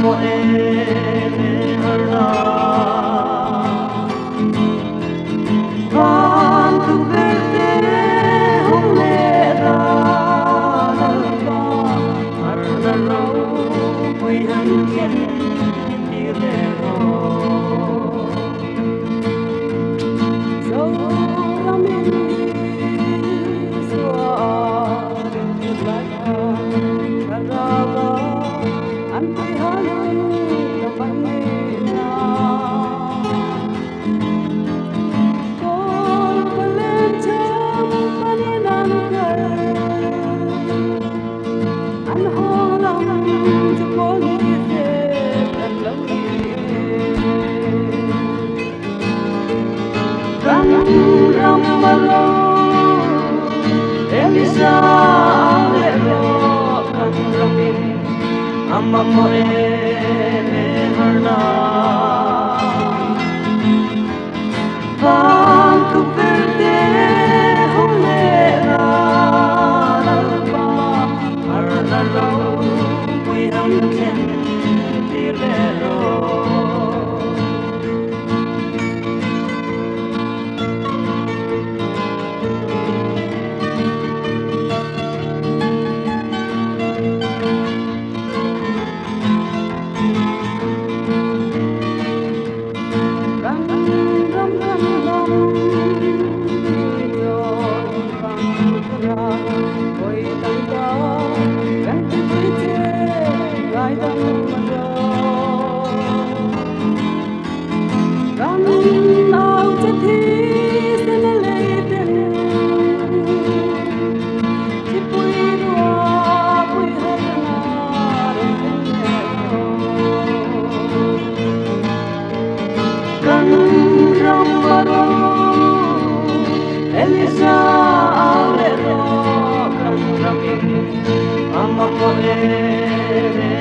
mo e me harna van tu verde hole ra ba harna ro pui han ken ti le ro so ramin so Elisa lero kan ramin amma mo e me harna van tu verde hole ra ba harna ro pui han ken ti lero Elisa lero kan ramin amma mo e